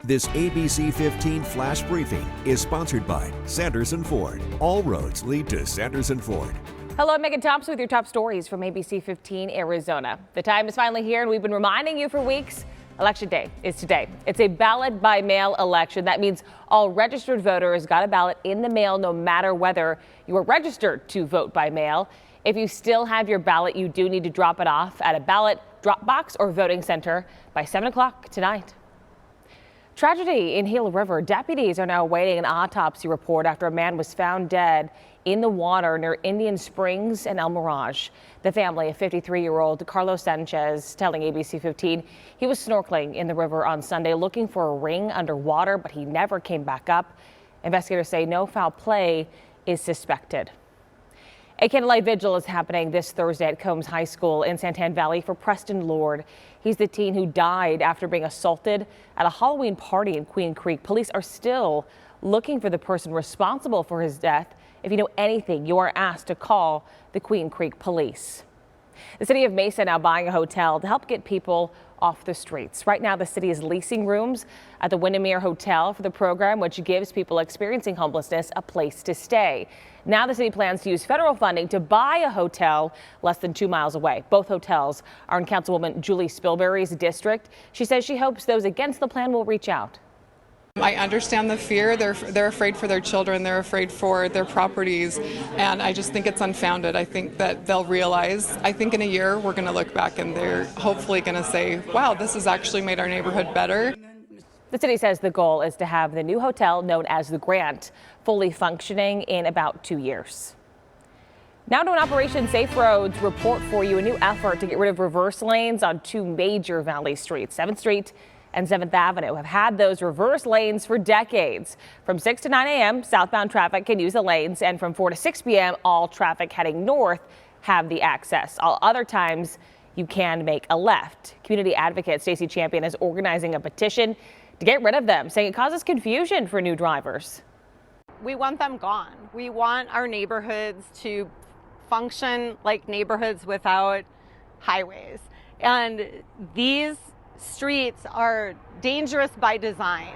This ABC15 Flash Briefing is sponsored by Sanderson Ford. All roads lead to Sanderson Ford. Hello, I'm Megan Thompson with your top stories from ABC15 Arizona. The time is finally here, and we've been reminding you for weeks. Election day is today. It's a ballot by mail election. That means all registered voters got a ballot in the mail no matter whether you were registered to vote by mail. If you still have your ballot, you do need to drop it off at a ballot drop box or voting center by 7 o'clock tonight. Tragedy in Gila River. Deputies are now awaiting an autopsy report after a man was found dead in the water near Indian Springs and El Mirage. The family of 53-year-old Carlos Sanchez telling ABC15 he was snorkeling in the river on Sunday looking for a ring underwater, but he never came back up. Investigators say no foul play is suspected. A candlelight vigil is happening this Thursday at Combs High School in Santan Valley for Preston Lord. He's the teen who died after being assaulted at a Halloween party in Queen Creek. Police are still looking for the person responsible for his death. If you know anything, you are asked to call the Queen Creek Police. The city of Mesa now buying a hotel to help get people off the streets. Right now, the city is leasing rooms at the Windermere Hotel for the program, which gives people experiencing homelessness a place to stay. Now the city plans to use federal funding to buy a hotel less than 2 miles away. Both hotels are in Councilwoman Julie Spilberry's district. She says she hopes those against the plan will reach out. I understand the fear. They're afraid for their children. They're afraid for their properties. And I just think it's unfounded. I think that they'll realize, I think in a year we're going to look back and they're hopefully going to say, wow, this has actually made our neighborhood better. The city says the goal is to have the new hotel known as the Grant fully functioning in about 2 years. Now to an Operation Safe Roads report for you. A new effort to get rid of reverse lanes on two major Valley streets. 7th Street and 7th Avenue have had those reverse lanes for decades. From 6 to 9 a.m., southbound traffic can use the lanes, and from 4 to 6 p.m., all traffic heading north have the access. All other times, you can make a left. Community advocate Stacey Champion is organizing a petition to get rid of them, saying it causes confusion for new drivers. We want them gone. We want our neighborhoods to function like neighborhoods without highways. And these streets are dangerous by design.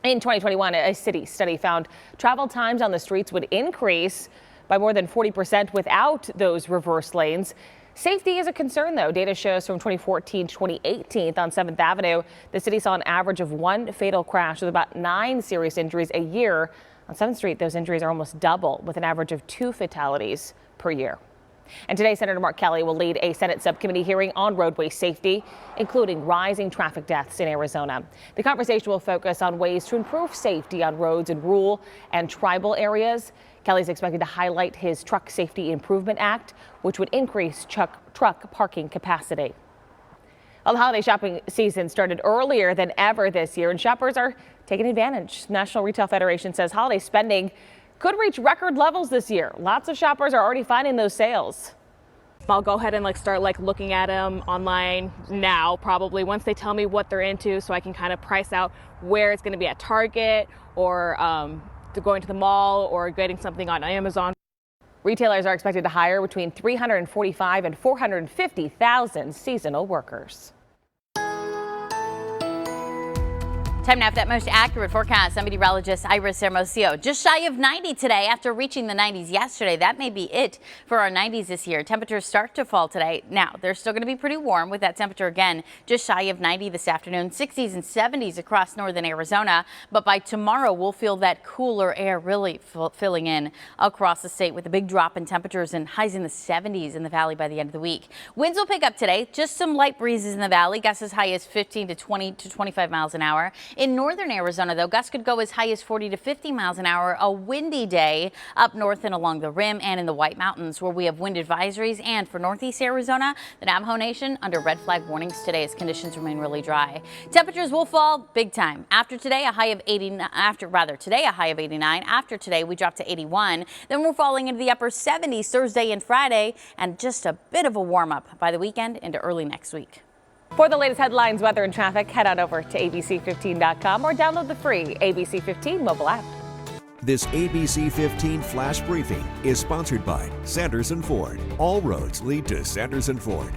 In 2021, a city study found travel times on the streets would increase by more than 40% without those reverse lanes. Safety is a concern, though. Data shows from 2014 to 2018 on 7th Avenue, the city saw an average of 1 fatal crash with about 9 serious injuries a year. On 7th Street, those injuries are almost double, with an average of 2 fatalities per year. And today, Senator Mark Kelly will lead a Senate subcommittee hearing on roadway safety, including rising traffic deaths in Arizona. The conversation will focus on ways to improve safety on roads in rural and tribal areas. Kelly's expected to highlight his Truck Safety Improvement Act, which would increase truck parking capacity. Well, the holiday shopping season started earlier than ever this year, and shoppers are taking advantage. National Retail Federation says holiday spending could reach record levels this year. Lots of shoppers are already finding those sales. I'll go ahead and start looking at them online now, probably once they tell me what they're into, so I can kind of price out where it's going to be at Target or going to the mall or getting something on Amazon. Retailers are expected to hire between 345 and 450,000 seasonal workers. Time now for that most accurate forecast. I'm meteorologist Iris Hermosillo. Just shy of 90 today after reaching the 90s yesterday. That may be it for our 90s this year. Temperatures start to fall today. Now, they're still going to be pretty warm with that temperature again just shy of 90 this afternoon. 60s and 70s across northern Arizona. But by tomorrow, we'll feel that cooler air really filling in across the state with a big drop in temperatures and highs in the 70s in the valley by the end of the week. Winds will pick up today. Just some light breezes in the valley. Gusts as high as 15 to 20 to 25 miles an hour. In northern Arizona, though, gusts could go as high as 40 to 50 miles an hour. A windy day up north and along the rim and in the White Mountains, where we have wind advisories. And for northeast Arizona, the Navajo Nation under red flag warnings today as conditions remain really dry. Temperatures will fall big time. After today, a high of 89. Today, a high of 89. After today, we drop to 81. Then we're falling into the upper 70s Thursday and Friday, and just a bit of a warm up by the weekend into early next week. For the latest headlines, weather, and traffic, head on over to ABC15.com or download the free ABC15 mobile app. This ABC15 Flash Briefing is sponsored by Sanderson Ford. All roads lead to Sanderson Ford.